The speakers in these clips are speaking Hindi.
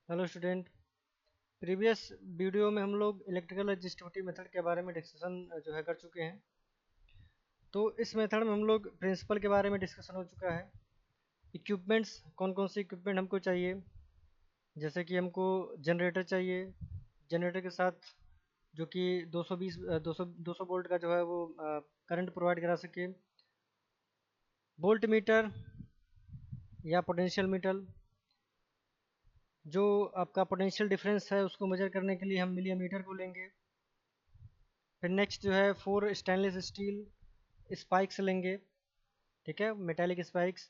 Hello student. प्रीवियस वीडियो में हम लोग इलेक्ट्रिकल रजिस्टिविटी मेथड के बारे में डिस्कशन जो है कर चुके हैं। तो इस मेथड में हम लोग प्रिंसिपल के बारे में डिस्कशन हो चुका है। इक्विपमेंट्स, कौन कौन से इक्विपमेंट हमको चाहिए, जैसे कि हमको जनरेटर चाहिए। जनरेटर के साथ जो कि 220 200 वोल्ट का जो है वो करंट प्रोवाइड करा सके। वोल्ट मीटर या पोटेंशियल मीटर, जो आपका पोटेंशियल डिफरेंस है उसको मेजर करने के लिए हम मिलीमीटर को लेंगे। फिर नेक्स्ट जो है 4 स्टेनलेस स्टील स्पाइक्स लेंगे, ठीक है, मेटालिक स्पाइक्स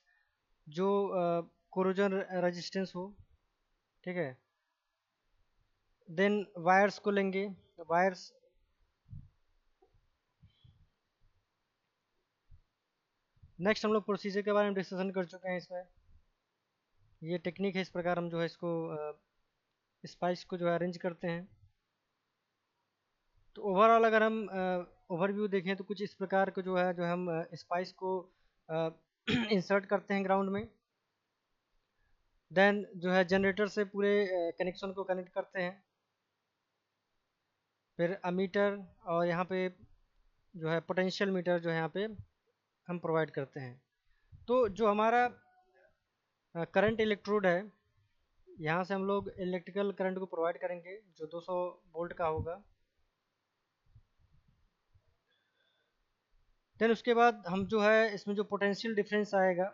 जो कोरोजन रेजिस्टेंस हो, ठीक है। देन वायर्स को लेंगे, वायर्स। नेक्स्ट हम लोग प्रोसीजर के बारे में डिस्कशन कर चुके हैं। इसमें ये टेक्निक है, इस प्रकार हम जो है इसको स्पाइक्स को जो है अरेंज करते हैं। तो ओवरऑल अगर हम ओवरव्यू देखें तो कुछ इस प्रकार को जो है हम स्पाइस को इंसर्ट करते हैं ग्राउंड में। देन जो है जनरेटर से पूरे कनेक्शन को कनेक्ट करते हैं। फिर अमीटर और यहाँ पे जो है पोटेंशियल मीटर जो है यहाँ पे हम प्रोवाइड करते हैं। तो जो हमारा करंट इलेक्ट्रोड है, यहाँ से हम लोग इलेक्ट्रिकल करंट को प्रोवाइड करेंगे जो 200 वोल्ट का होगा। देन उसके बाद हम जो है इसमें जो पोटेंशियल डिफरेंस आएगा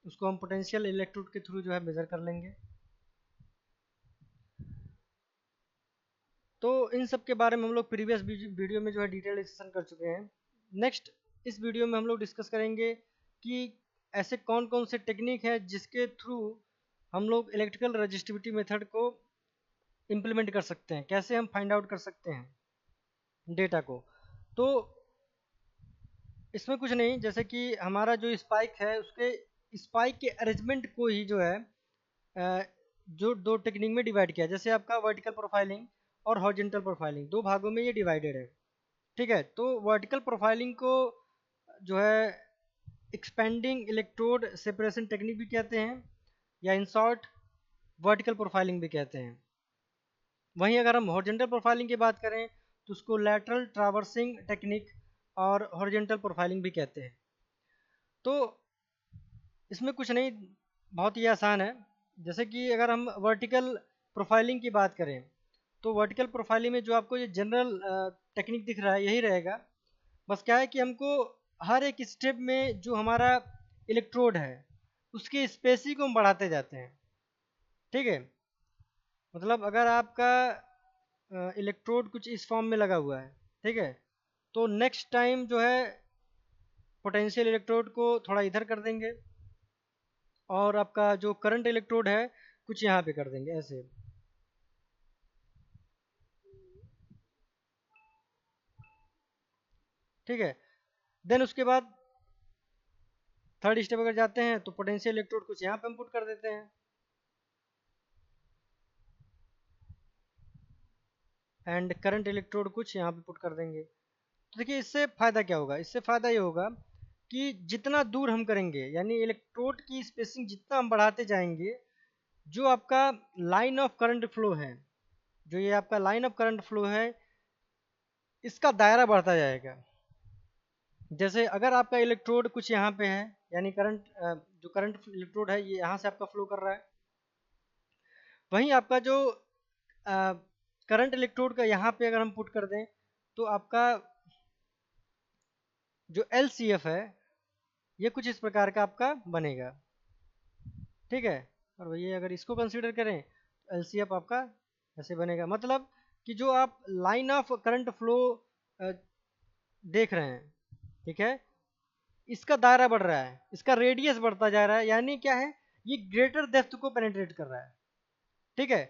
उसको हम पोटेंशियल इलेक्ट्रोड के थ्रू जो है मेजर कर लेंगे। तो इन सब के बारे में हम लोग प्रीवियस वीडियो में जो है डिटेल डिस्कशन कर चुके हैं। नेक्स्ट इस वीडियो में हम लोग डिस्कस करेंगे कि ऐसे कौन कौन से टेक्निक है जिसके थ्रू हम लोग इलेक्ट्रिकल रजिस्टिविटी मेथड को इम्प्लीमेंट कर सकते हैं, कैसे हम फाइंड आउट कर सकते हैं डेटा को। तो इसमें कुछ नहीं, जैसे कि हमारा जो स्पाइक है उसके स्पाइक के अरेंजमेंट को ही जो है जो दो टेक्निक में डिवाइड किया, जैसे आपका वर्टिकल प्रोफाइलिंग और हॉरिजॉन्टल प्रोफाइलिंग, दो भागों में ये डिवाइडेड है, ठीक है। तो वर्टिकल प्रोफाइलिंग को जो है एक्सपेंडिंग इलेक्ट्रोड सेपरेशन टेक्निक भी कहते हैं, या इन शॉर्ट वर्टिकल प्रोफाइलिंग भी कहते हैं। वहीं अगर हम हॉरिजॉन्टल प्रोफाइलिंग की बात करें तो उसको लैटरल ट्रावर्सिंग टेक्निक और हॉरिजॉन्टल प्रोफाइलिंग भी कहते हैं। तो इसमें कुछ नहीं, बहुत ही आसान है। जैसे कि अगर हम वर्टिकल प्रोफाइलिंग की बात करें तो वर्टिकल प्रोफाइलिंग में जो आपको ये जनरल टेक्निक दिख रहा है यही रहेगा। बस क्या है कि हमको हर एक स्टेप में जो हमारा इलेक्ट्रोड है उसकी स्पेसिंग को हम बढ़ाते जाते हैं, ठीक है। मतलब अगर आपका इलेक्ट्रोड कुछ इस फॉर्म में लगा हुआ है, ठीक है, तो नेक्स्ट टाइम जो है पोटेंशियल इलेक्ट्रोड को थोड़ा इधर कर देंगे और आपका जो करंट इलेक्ट्रोड है कुछ यहाँ पे कर देंगे ऐसे, ठीक है। देन उसके बाद थर्ड स्टेप अगर जाते हैं तो पोटेंशियल इलेक्ट्रोड कुछ यहाँ पे हम पुट कर देते हैं एंड करंट इलेक्ट्रोड कुछ यहाँ पे पुट कर देंगे। तो देखिए इससे फ़ायदा क्या होगा, इससे फ़ायदा ये होगा कि जितना दूर हम करेंगे यानी इलेक्ट्रोड की स्पेसिंग जितना हम बढ़ाते जाएंगे, जो आपका लाइन ऑफ करंट फ्लो है, जो ये आपका लाइन ऑफ करंट फ्लो है इसका दायरा बढ़ता जाएगा। जैसे अगर आपका इलेक्ट्रोड कुछ यहाँ पे है यानी करंट, जो करंट इलेक्ट्रोड है ये यहाँ से आपका फ्लो कर रहा है, वहीं आपका जो करंट इलेक्ट्रोड का यहाँ पे अगर हम पुट कर दें तो आपका जो एल है ये कुछ इस प्रकार का आपका बनेगा, ठीक है। और वही अगर इसको कंसीडर करें तो एल आपका ऐसे बनेगा। मतलब कि जो आप लाइन ऑफ करंट फ्लो देख रहे हैं, ठीक है, इसका दायरा बढ़ रहा है, इसका रेडियस बढ़ता जा रहा है, यानी क्या है, ये ग्रेटर डेप्थ को पेनिट्रेट कर रहा है, ठीक है।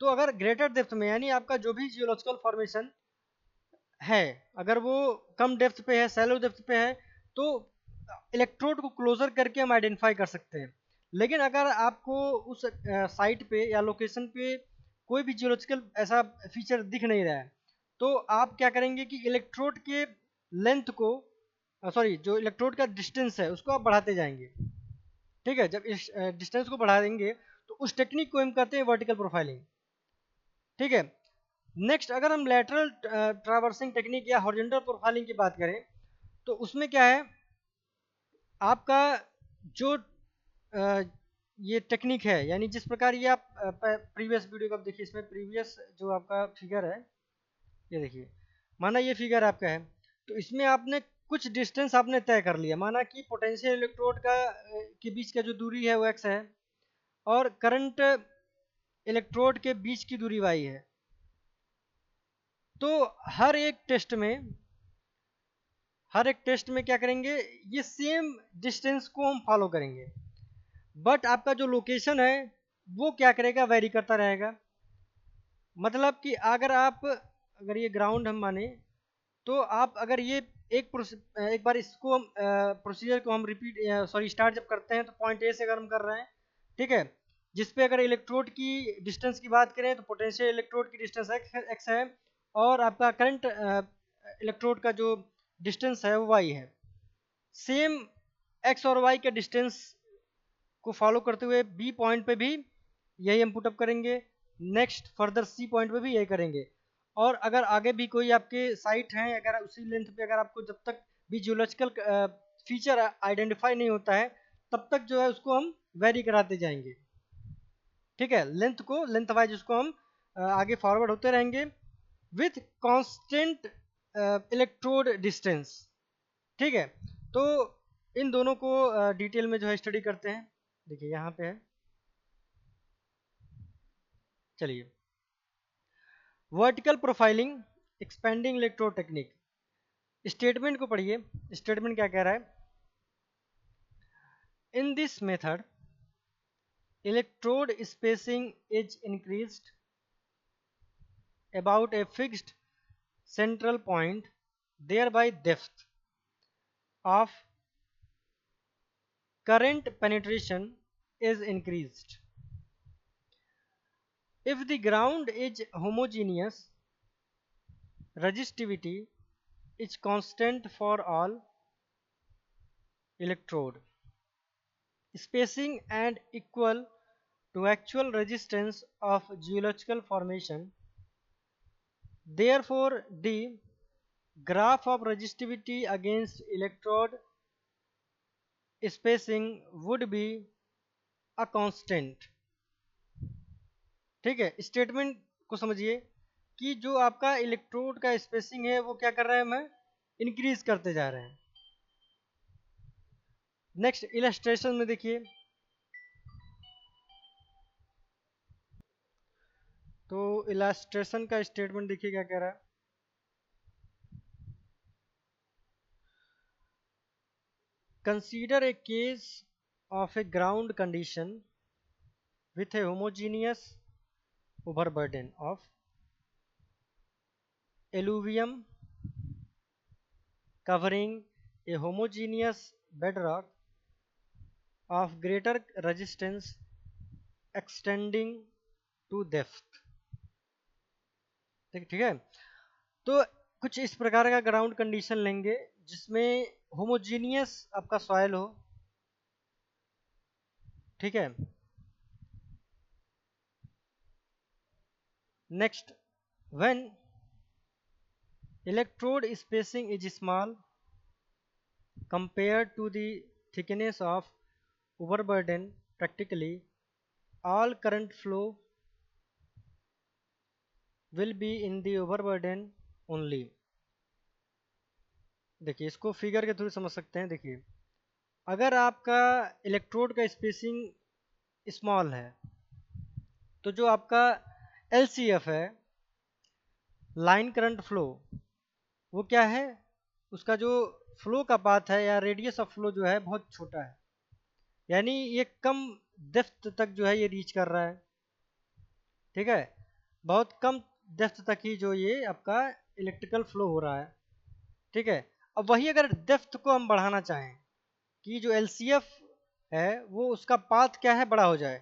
तो अगर ग्रेटर डेप्थ में यानी आपका जो भी जियोलॉजिकल फॉर्मेशन है अगर वो कम डेप्थ पे है, सैलो डेप्थ पे है, तो इलेक्ट्रोड को क्लोजर करके हम आइडेंटिफाई कर सकते हैं। लेकिन अगर आपको उस साइट पे या लोकेशन पे कोई भी जियोलॉजिकल ऐसा फीचर दिख नहीं रहा है, तो आप क्या करेंगे कि इलेक्ट्रोड के लेंथ को, सॉरी, जो इलेक्ट्रोड का डिस्टेंस है उसको आप बढ़ाते जाएंगे, ठीक है। जब इस डिस्टेंस को बढ़ा देंगे तो उस टेक्निक को हम कहते हैं वर्टिकल प्रोफाइलिंग, ठीक है। नेक्स्ट अगर हम लेटरल ट्रैवर्सिंग टेक्निक या हॉरिजॉन्टल प्रोफाइलिंग की बात करें तो उसमें क्या है, आपका जो ये टेक्निक है, यानी जिस प्रकार ये आप प्रीवियस वीडियो को आप देखिए, इसमें प्रीवियस जो आपका फिगर है, ये देखिए, माना ये फिगर आपका है, तो इसमें आपने कुछ डिस्टेंस आपने तय कर लिया, माना कि पोटेंशियल इलेक्ट्रोड का के बीच का जो दूरी है वो x है, और करंट इलेक्ट्रोड के बीच की दूरी y है। तो हर एक टेस्ट में क्या करेंगे, ये सेम डिस्टेंस को हम फॉलो करेंगे, बट आपका जो लोकेशन है वो क्या करेगा, वेरी करता रहेगा। मतलब कि अगर ये ग्राउंड हम माने, तो आप अगर ये एक बार इसको हम प्रोसीजर को हम रिपीट सॉरी स्टार्ट जब करते हैं तो पॉइंट ए से अगर हम कर रहे हैं, ठीक है, जिस पे अगर इलेक्ट्रोड की डिस्टेंस की बात करें तो पोटेंशियल इलेक्ट्रोड की डिस्टेंस एक्स है, और आपका करंट इलेक्ट्रोड का जो डिस्टेंस है वो वाई है। सेम एक्स और वाई के डिस्टेंस को फॉलो करते हुए बी पॉइंट पे भी यही हम पुटअप करेंगे, नेक्स्ट फर्दर सी पॉइंट पे भी यही करेंगे। और अगर आगे भी कोई आपके साइट हैं, अगर उसी लेंथ पे अगर आपको जब तक भी जियोलॉजिकल फीचर आइडेंटिफाई नहीं होता है तब तक जो है उसको हम वेरी कराते जाएंगे। ठीक है, लेंथ वाइज उसको हम आगे फॉरवर्ड होते रहेंगे विथ कांस्टेंट इलेक्ट्रोड डिस्टेंस। ठीक है, तो इन दोनों को डिटेल में जो है स्टडी करते हैं। देखिए यहाँ पे है, चलिए, vertical profiling expanding electrode technique. Statement को पढ़िए, स्टेटमेंट क्या कह रहा है, इन this method electrode spacing is increased about a fixed central point, thereby depth of current penetration is increased. If the ground is homogeneous, resistivity is constant for all electrode, spacing and equal to actual resistance of geological formation. Therefore, the graph of resistivity against electrode spacing would be a constant। ठीक है, स्टेटमेंट को समझिए कि जो आपका इलेक्ट्रोड का स्पेसिंग है वो क्या कर रहा है, हमें इंक्रीज करते जा रहे हैं। नेक्स्ट इलस्ट्रेशन में देखिए, तो इलस्ट्रेशन का स्टेटमेंट देखिए क्या कह रहा है, consider a case of A ground condition with A homogeneous overburden of alluvium covering a homogeneous bedrock of greater resistance extending to depth। ठीक है, तो कुछ इस प्रकार का ग्राउंड कंडीशन लेंगे जिसमें होमोजीनियस आपका सॉइल हो। ठीक है, next, when electrode spacing is small compared to the thickness of overburden, practically all current flow will be in the overburden only। देखिए, इसको फिगर के थ्रू समझ सकते हैं। देखिए, अगर आपका इलेक्ट्रोड का स्पेसिंग स्मॉल है तो जो आपका LCF है, लाइन करंट फ्लो, वो क्या है, उसका जो फ्लो का पाथ है या रेडियस ऑफ फ्लो जो है बहुत छोटा है, यानी ये कम डेप्थ तक जो है ये रीच कर रहा है। ठीक है, बहुत कम डेप्थ तक ही जो ये आपका इलेक्ट्रिकल फ्लो हो रहा है। ठीक है, अब वही अगर डेप्थ को हम बढ़ाना चाहें कि जो LCF है वो उसका पाथ क्या है, बड़ा हो जाए,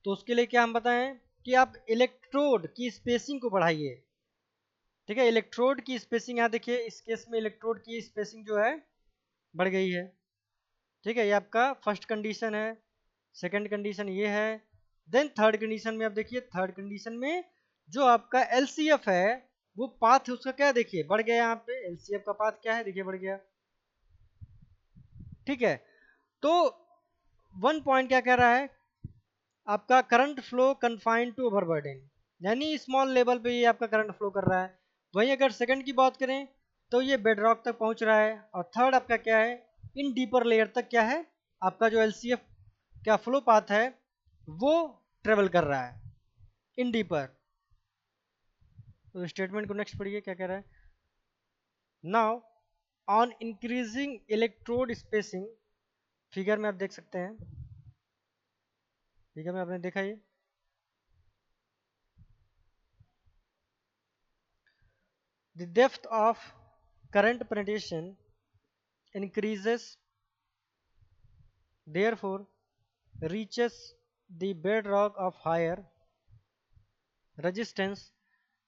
तो उसके लिए क्या हम बताएं कि आप इलेक्ट्रोड की स्पेसिंग को बढ़ाइए। ठीक है, इलेक्ट्रोड की स्पेसिंग यहाँ देखिए, इस केस में इलेक्ट्रोड की स्पेसिंग जो है बढ़ गई है। ठीक है, ये आपका फर्स्ट कंडीशन है, सेकंड कंडीशन ये है। देन थर्ड कंडीशन में आप देखिए, थर्ड कंडीशन में जो आपका LCF है वो पाथ उसका क्या देखिए बढ़ गया, यहाँ पे LCF का पाथ क्या है देखिए बढ़ गया। ठीक है, तो वन पॉइंट क्या कह रहा है आपका current flow confined to overburden, यानी स्मॉल लेवल पे ये आपका करंट फ्लो कर रहा है। वहीं अगर सेकंड की बात करें तो ये बेडरॉक तक पहुंच रहा है। और थर्ड आपका क्या है इन डीपर लेयर तक क्या है आपका जो LCF क्या फ्लो पाथ है वो ट्रेवल कर रहा है इन डीपर। तो स्टेटमेंट को नेक्स्ट पढ़िए क्या कह रहा है। Now on increasing electrode spacing, figure में आप देख सकते हैं, फिगर में आपने देखा ये the depth of current penetration increases, therefore reaches the bedrock of higher resistance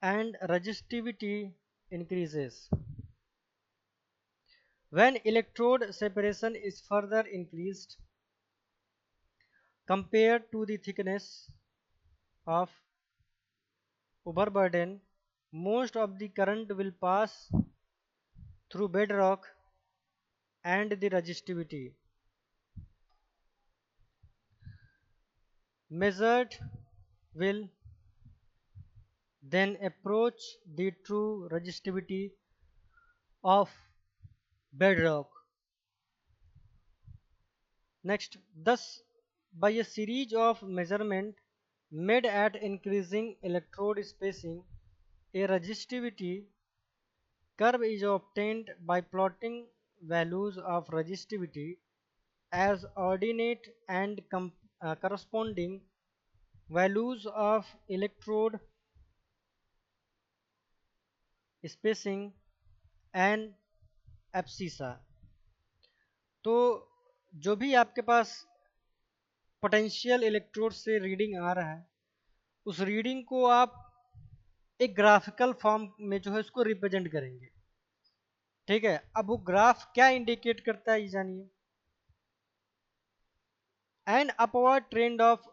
and resistivity increases. When electrode separation is further increased compared to the thickness of overburden, most of the current will pass through bedrock and the resistivity measured will then approach the true resistivity of bedrock. Next, thus, by a series of measurements made at increasing electrode spacing, a resistivity curve is obtained by plotting values of resistivity as ordinate and corresponding values of electrode spacing and abscissa. तो जो भी आपके पास पोटेंशियल इलेक्ट्रोड से रीडिंग आ रहा है उस रीडिंग को आप एक ग्राफिकल फॉर्म में जो है उसको रिप्रेजेंट करेंगे। ठीक है, अब वो ग्राफ क्या इंडिकेट करता है ये जानिए। An upward trend of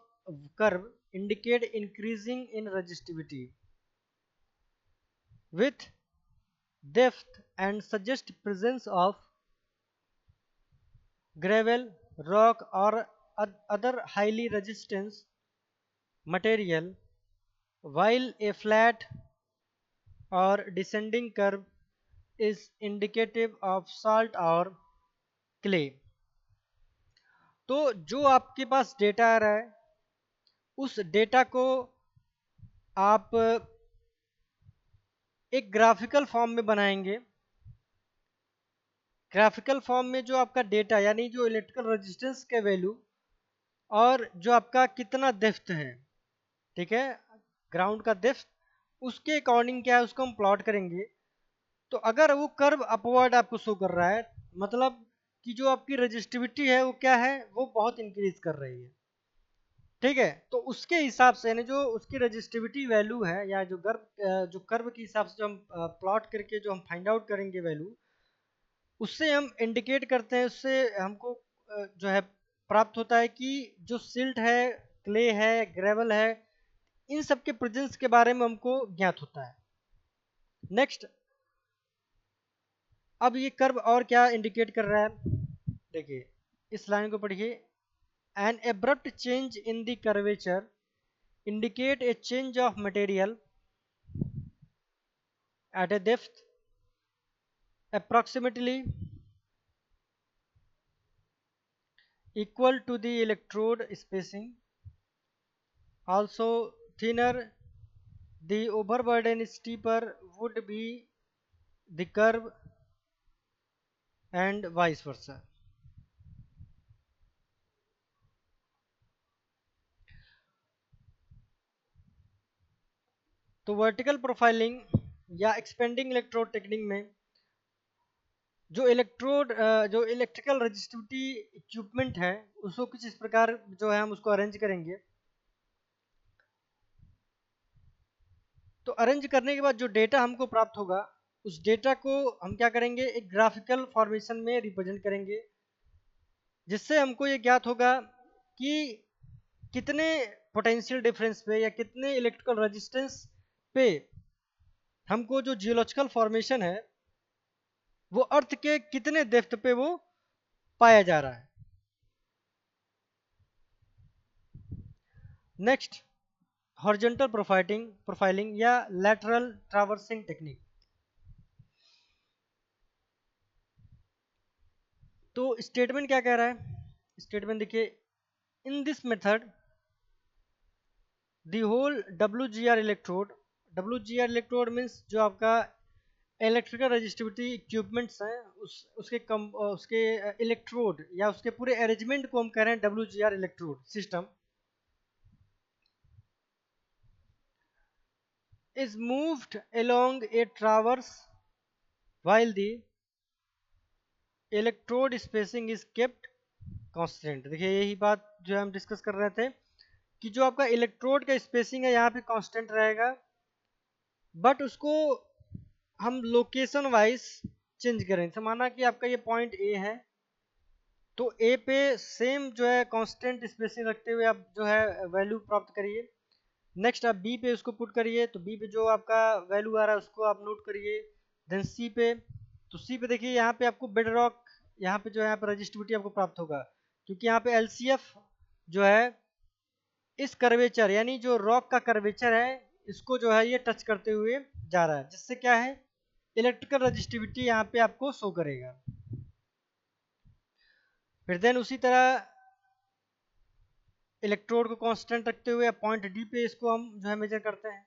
curve indicate increasing in resistivity with depth and suggest presence of gravel rock और other highly resistance material, while a flat or descending curve is indicative of salt or clay. तो जो आपके पास डेटा आ रहा है उस डेटा को आप एक ग्राफिकल फॉर्म में बनाएंगे। ग्राफिकल फॉर्म में जो आपका डेटा यानी जो इलेक्ट्रिकल रेजिस्टेंस के वैल्यू और जो आपका कितना डेप्थ है, ठीक है, ग्राउंड का डेप्थ, उसके अकॉर्डिंग क्या है उसको हम प्लॉट करेंगे। तो अगर वो कर्व अपवर्ड आपको शो कर रहा है मतलब कि जो आपकी रजिस्टिविटी है वो क्या है वो बहुत इंक्रीज कर रही है। ठीक है, तो उसके हिसाब से यानी जो उसकी रजिस्टिविटी वैल्यू है या जो कर्व के हिसाब से जो हम प्लॉट करके जो हम फाइंड आउट करेंगे वैल्यू, उससे हम इंडिकेट करते हैं, उससे हमको जो है प्राप्त होता है कि जो सिल्ट है, क्ले है, ग्रेवल है, इन सब के प्रेजेंस के बारे में हमको ज्ञात होता है। नेक्स्ट, अब ये कर्व और क्या इंडिकेट कर रहा है देखिए, इस लाइन को पढ़िए। An abrupt change in the curvature indicate a change of material at a depth approximately equal to the electrode spacing. Also thinner the overburden, steeper would be the curve and vice versa. तो वर्टिकल प्रोफाइलिंग या एक्सपेंडिंग इलेक्ट्रोड टेक्निक में जो जो इलेक्ट्रिकल रजिस्टिविटी इक्विपमेंट है उसको कुछ इस प्रकार जो है हम उसको अरेंज करेंगे। तो अरेंज करने के बाद जो डेटा हमको प्राप्त होगा उस डेटा को हम क्या करेंगे एक ग्राफिकल फॉर्मेशन में रिप्रेजेंट करेंगे, जिससे हमको ये ज्ञात होगा कि कितने पोटेंशियल डिफरेंस पे या कितने इलेक्ट्रिकल रेजिस्टेंस पे हमको जो जियोलॉजिकल फॉर्मेशन है वो अर्थ के कितने डेप्थ पे वो पाया जा रहा है। नेक्स्ट, हॉरिजॉन्टल प्रोफाइलिंग या लैटरल ट्रैवर्सिंग टेक्निक। तो स्टेटमेंट क्या कह रहा है, स्टेटमेंट देखिए, in this method the whole W G R electrode means जो आपका इलेक्ट्रिकल रजिस्टिविटी इक्विपमेंट्स हैं उसके इलेक्ट्रोड या उसके पूरे अरेंजमेंट को हम कह रहे हैं W G R electrode system is moved along a traverse while the electrode spacing is kept constant। देखिए यही बात जो हम डिस्कस कर रहे थे कि जो आपका इलेक्ट्रोड का स्पेसिंग है यहाँ पे कांस्टेंट रहेगा, बट उसको हम लोकेशन वाइज चेंज करें। तो माना कि आपका ये पॉइंट ए है, तो ए पे सेम जो है कांस्टेंट स्पेसिंग रखते हुए आप जो है वैल्यू प्राप्त करिए। नेक्स्ट आप बी पे उसको पुट करिए, तो बी पे जो आपका वैल्यू आ रहा है उसको आप नोट करिए। देन सी पे, तो सी पे देखिए यहाँ पे आपको बेड रॉक, यहाँ पे जो है यहाँ पे रजिस्टिविटी आपको प्राप्त होगा, क्योंकि यहाँ पे एलसीएफ जो है इस कर्वेचर यानी जो रॉक का कर्वेचर है इसको जो है ये टच करते हुए जा रहा है, जिससे क्या है इलेक्ट्रिकल रजिस्टिविटी यहाँ पे आपको शो करेगा। फिर देन उसी तरह इलेक्ट्रोड को कांस्टेंट रखते हुए पॉइंट डी पे इसको हम जो है मेजर करते हैं।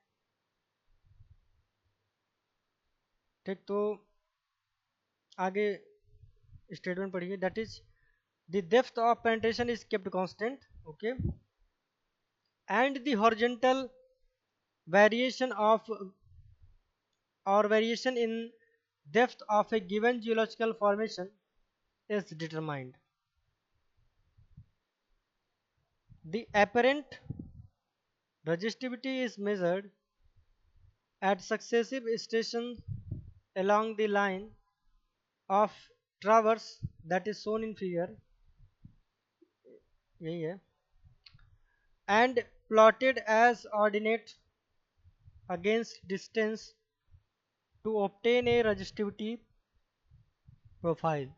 ठीक, तो आगे स्टेटमेंट पढ़िए, that is the depth of penetration is kept constant, okay, and the horizontal variation of or variation in depth of a given geological formation is determined. The apparent resistivity is measured at successive stations along the line of traverse that is shown in figure, यही है, and plotted as ordinate against distance to obtain a resistivity profile.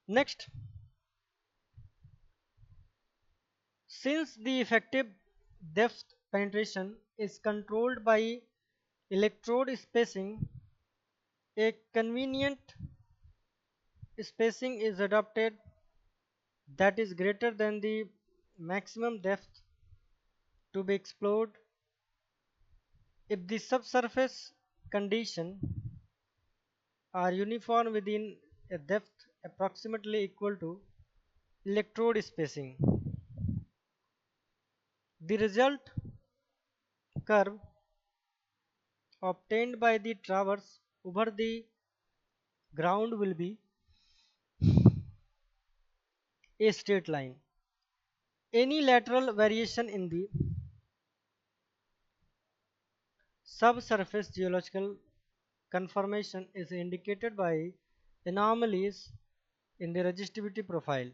Next, since the effective depth penetration is controlled by electrode spacing, a convenient spacing is adopted that is greater than the maximum depth to be explored if the subsurface conditions are uniform within a depth approximately equal to electrode spacing. The result curve obtained by the traverse over the ground will be a straight line. Any lateral variation in the subsurface geological conformation is indicated by anomalies in the resistivity profile.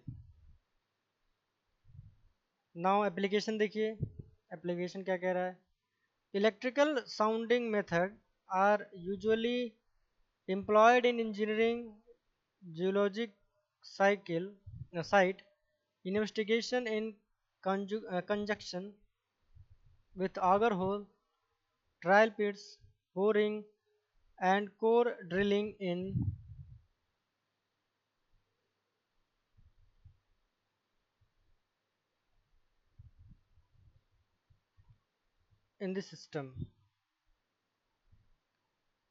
Now application देखिए, application क्या कह रहा है, electrical sounding method are usually employed in engineering geologic site investigation in conjunction with auger hole, trial pits, boring and core drilling in the system।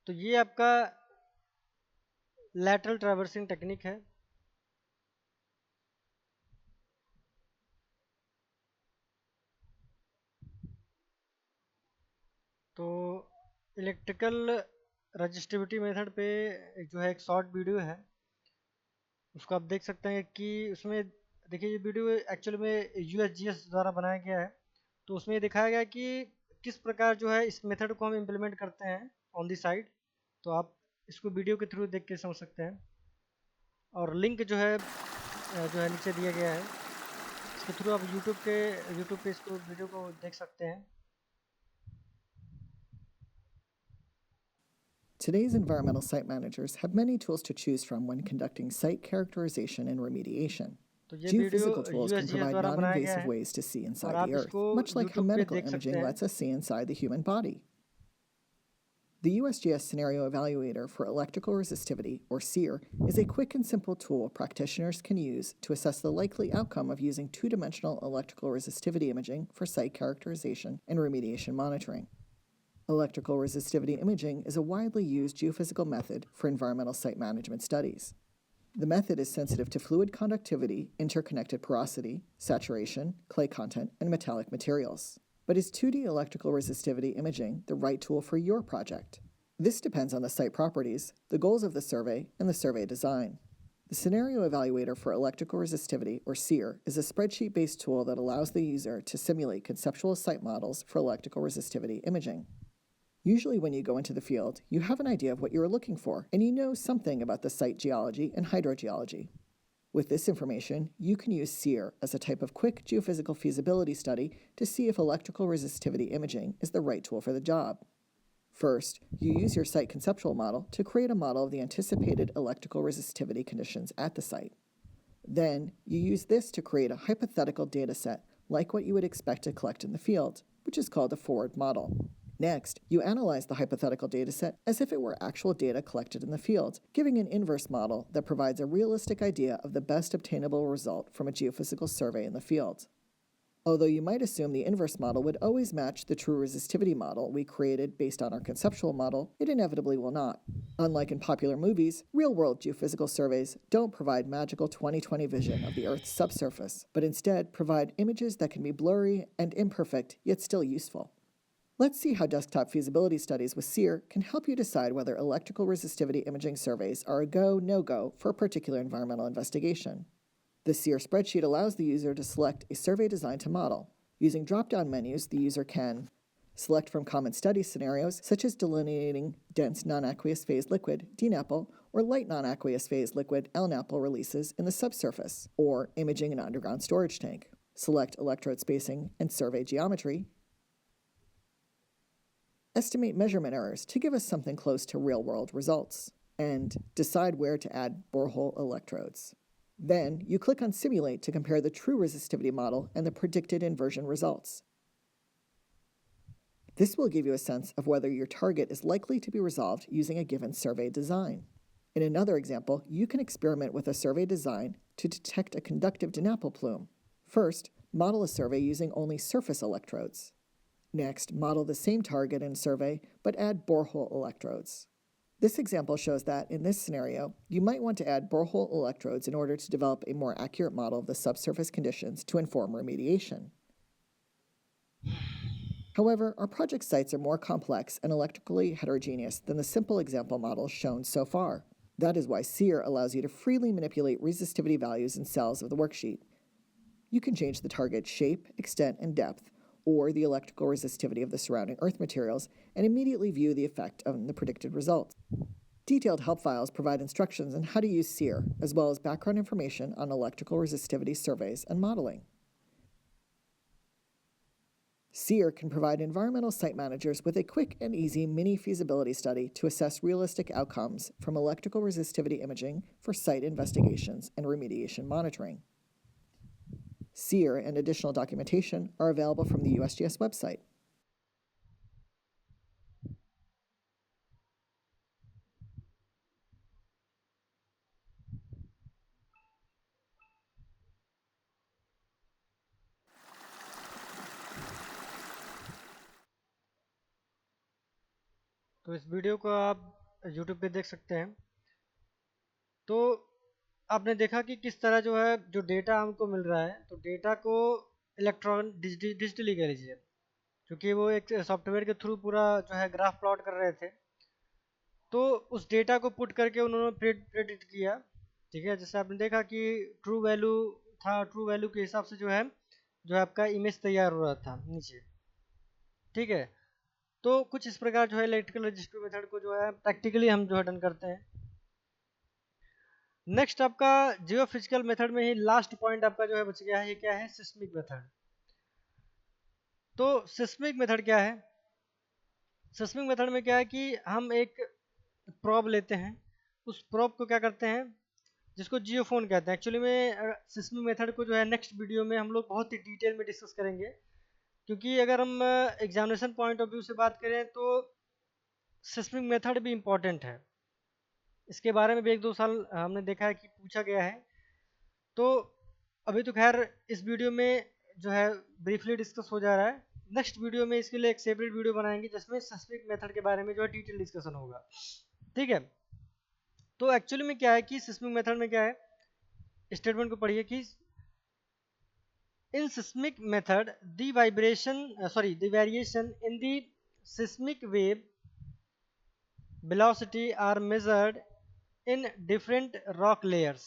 तो ये आपका lateral traversing टेक्निक है। तो इलेक्ट्रिकल रजिस्टिविटी मेथड पे जो है एक शॉर्ट वीडियो है, उसको आप देख सकते हैं कि उसमें देखिए ये वीडियो एक्चुअल में यूएसजीएस द्वारा बनाया गया है। तो उसमें दिखाया गया कि किस प्रकार जो है इस मेथड को हम इम्प्लीमेंट करते हैं ऑन दी साइड। तो आप इसको वीडियो के थ्रू देख के समझ सकते हैं, और लिंक जो है नीचे दिया गया है। इसके थ्रू आप यूट्यूब पे इसको वीडियो को देख सकते हैं। Today's environmental site managers have many tools to choose from when conducting site characterization and remediation. तो ये video Geophysical tools can USGS provide द्वारा बनाया गया non-invasive है ways to see और inside आप the Earth, इसको much like how यूट्यूब पे medical देख सकते imaging हैं। lets us see inside the human body. The USGS Scenario Evaluator for Electrical Resistivity, or SEER, is a quick and simple tool practitioners can use to assess the likely outcome of using two-dimensional electrical resistivity imaging for site characterization and remediation monitoring. Electrical resistivity imaging is a widely used geophysical method for environmental site management studies. The method is sensitive to fluid conductivity, interconnected porosity, saturation, clay content, and metallic materials. But is 2D electrical resistivity imaging the right tool for your project? This depends on the site properties, the goals of the survey, and the survey design. The Scenario Evaluator for Electrical Resistivity, or SEER, is a spreadsheet-based tool that allows the user to simulate conceptual site models for electrical resistivity imaging. Usually when you go into the field, you have an idea of what you are looking for, and you know something about the site geology and hydrogeology. With this information, you can use SEER as a type of quick geophysical feasibility study to see if electrical resistivity imaging is the right tool for the job. First, you use your site conceptual model to create a model of the anticipated electrical resistivity conditions at the site. Then, you use this to create a hypothetical dataset like what you would expect to collect in the field, which is called a forward model. Next, you analyze the hypothetical dataset as if it were actual data collected in the field, giving an inverse model that provides a realistic idea of the best obtainable result from a geophysical survey in the field. Although you might assume the inverse model would always match the true resistivity model we created based on our conceptual model, it inevitably will not. Unlike in popular movies, real-world geophysical surveys don't provide magical 20/20 vision of the Earth's subsurface, but instead provide images that can be blurry and imperfect, yet still useful. Let's see how desktop feasibility studies with SEER can help you decide whether electrical resistivity imaging surveys are a go, no-go for a particular environmental investigation. The SEER spreadsheet allows the user to select a survey design to model. Using drop-down menus, the user can select from common study scenarios, such as delineating dense non-aqueous phase liquid, DNAPL, or light non-aqueous phase liquid, LNAPL releases in the subsurface, or imaging an underground storage tank. Select electrode spacing and survey geometry. Estimate measurement errors to give us something close to real-world results, and decide where to add borehole electrodes. Then, you click on Simulate to compare the true resistivity model and the predicted inversion results. This will give you a sense of whether your target is likely to be resolved using a given survey design. In another example, you can experiment with a survey design to detect a conductive DNAPL plume. First, model a survey using only surface electrodes. Next, model the same target and survey, but add borehole electrodes. This example shows that, in this scenario, you might want to add borehole electrodes in order to develop a more accurate model of the subsurface conditions to inform remediation. However, our project sites are more complex and electrically heterogeneous than the simple example models shown so far. That is why SEER allows you to freely manipulate resistivity values in cells of the worksheet. You can change the target's shape, extent, and depth, or the electrical resistivity of the surrounding earth materials, and immediately view the effect on the predicted results. Detailed help files provide instructions on how to use SEER, as well as background information on electrical resistivity surveys and modeling. SEER can provide environmental site managers with a quick and easy mini feasibility study to assess realistic outcomes from electrical resistivity imaging for site investigations and remediation monitoring. SEER and additional documentation are available from the USGS website. तो इस वीडियो को आप यूट्यूब पे देख सकते हैं। तो आपने देखा कि किस तरह जो है जो डेटा हमको मिल रहा है, तो डेटा को डिजिटली कह लीजिए, क्योंकि वो एक सॉफ्टवेयर के थ्रू पूरा जो है ग्राफ प्लॉट कर रहे थे। तो उस डेटा को पुट करके उन्होंने प्रेडिक्ट किया। ठीक है, जैसे आपने देखा कि ट्रू वैल्यू था, ट्रू वैल्यू के हिसाब से जो है आपका इमेज तैयार हो रहा था नीचे। ठीक है, तो कुछ इस प्रकार जो है इलेक्ट्रिकल रजिस्टर मेथड को जो है प्रैक्टिकली हम जो है डन करते हैं। नेक्स्ट आपका जियो फिजिकल मेथड में ही लास्ट पॉइंट आपका जो है बच गया है, ये क्या है, सिस्मिक मेथड। तो सिस्मिक मेथड क्या है? सिस्मिक मेथड में क्या है कि हम एक प्रोब लेते हैं, उस प्रोब को क्या करते हैं, जिसको जियोफोन कहते हैं। एक्चुअली में सिस्मिक मेथड को जो है नेक्स्ट वीडियो में हम लोग बहुत ही डिटेल में डिस्कस करेंगे, क्योंकि अगर हम एग्जामिनेशन पॉइंट ऑफ व्यू से बात करें तो सिस्मिक मेथड भी इम्पॉर्टेंट है। इसके बारे में भी एक दो साल हमने देखा है कि पूछा गया है। तो अभी तो खैर इस वीडियो में जो है ब्रीफली डिस्कस हो जा रहा है। नेक्स्ट वीडियो में इसके लिए एक सेपरेट वीडियो बनाएंगे जिसमें सिस्मिक मेथड के बारे में जो है डिटेल डिस्कशन होगा। ठीक है। तो एक्चुअली में क्या है कि सिस्मिक मेथड में क्या है, स्टेटमेंट को पढ़िए कि in seismic method the variation in the seismic wave velocity are measured in different rock layers।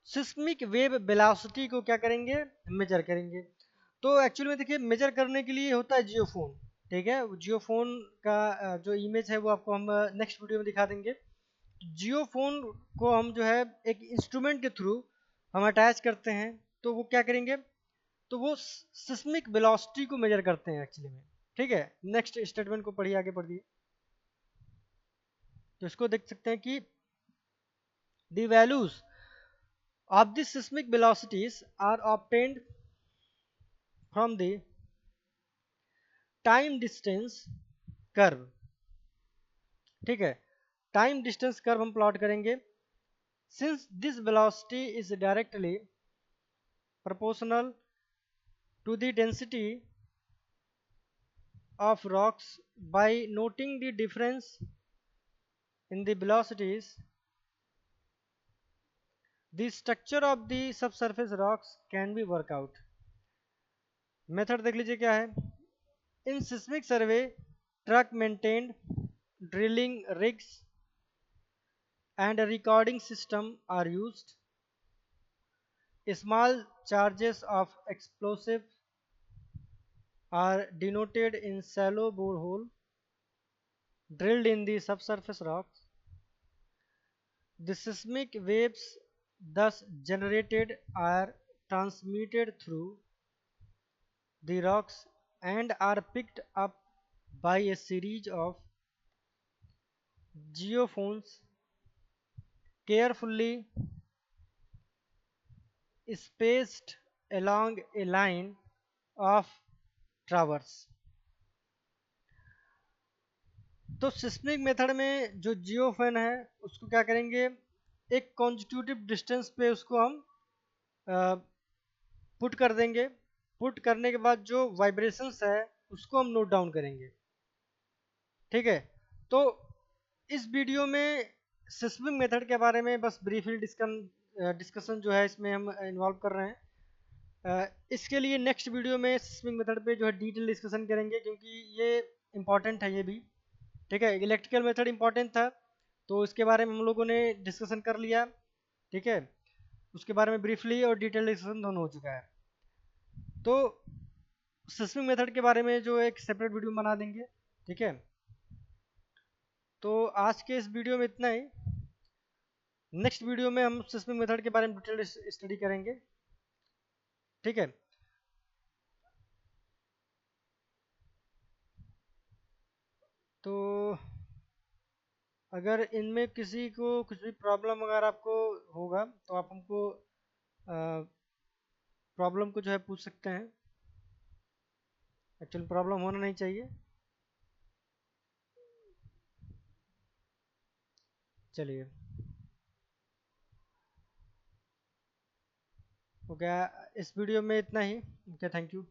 Seismic wave velocity को क्या करेंगे, मेजर करेंगे। तो एक्चुअली में देखिए मेजर करने के लिए होता है जियोफोन। ठीक है, जियोफोन का जो इमेज है वो आपको हम नेक्स्ट वीडियो में दिखा देंगे। जियोफोन को हम जो है एक इंस्ट्रूमेंट के थ्रू हम अटैच करते हैं, तो वो क्या करेंगे, तो वो सिस्मिक वेलोसिटी को मेजर करते हैं एक्चुअली में। ठीक है, नेक्स्ट स्टेटमेंट को पढ़िए, आगे पढ़िए। तो इसको देख सकते हैं कि the values of the seismic velocities are obtained from the time distance curve। ठीक है, टाइम डिस्टेंस कर्व हम प्लॉट करेंगे। Since this velocity is directly proportional to the density of rocks, by noting the difference in the velocities the structure of the subsurface rocks can be worked out। Method देख लीजिए क्या है। In seismic survey truck maintained, drilling rigs and a recording system are used। Small charges of explosive are denoted in shallow borehole drilled in the subsurface rocks। The seismic waves thus generated are transmitted through the rocks and are picked up by a series of geophones carefully spaced along a line of traverse। तो सिस्मिक मेथड में जो जियोफोन है उसको क्या करेंगे, एक कॉन्स्टिट्यूटिव डिस्टेंस पे उसको हम पुट कर देंगे। पुट करने के बाद जो वाइब्रेशंस है उसको हम नोट डाउन करेंगे। ठीक है, तो इस वीडियो में सिस्मिक मेथड के बारे में बस ब्रीफली डिस्कशन जो है इसमें हम इन्वॉल्व कर रहे हैं। इसके लिए नेक्स्ट वीडियो में सिस्मिक मेथड पे जो है डिटेल डिस्कशन करेंगे, क्योंकि ये इम्पॉर्टेंट है ये भी। ठीक है, इलेक्ट्रिकल मेथड इंपॉर्टेंट था तो इसके बारे में हम लोगों ने डिस्कशन कर लिया। ठीक है, उसके बारे में ब्रीफली और डिटेल डिस्कशन दोनों हो चुका है। तो सिस्मिक मेथड के बारे में जो एक सेपरेट वीडियो बना देंगे। ठीक है, तो आज के इस वीडियो में इतना ही। नेक्स्ट वीडियो में हम सिस्मिक मेथड के बारे में डिटेल स्टडी करेंगे। ठीक है, तो अगर इनमें किसी को कुछ भी प्रॉब्लम अगर आपको होगा तो आप हमको प्रॉब्लम को जो है पूछ सकते हैं। एक्चुअली प्रॉब्लम होना नहीं चाहिए। चलिए, ओके, इस वीडियो में इतना ही। Okay, thank you.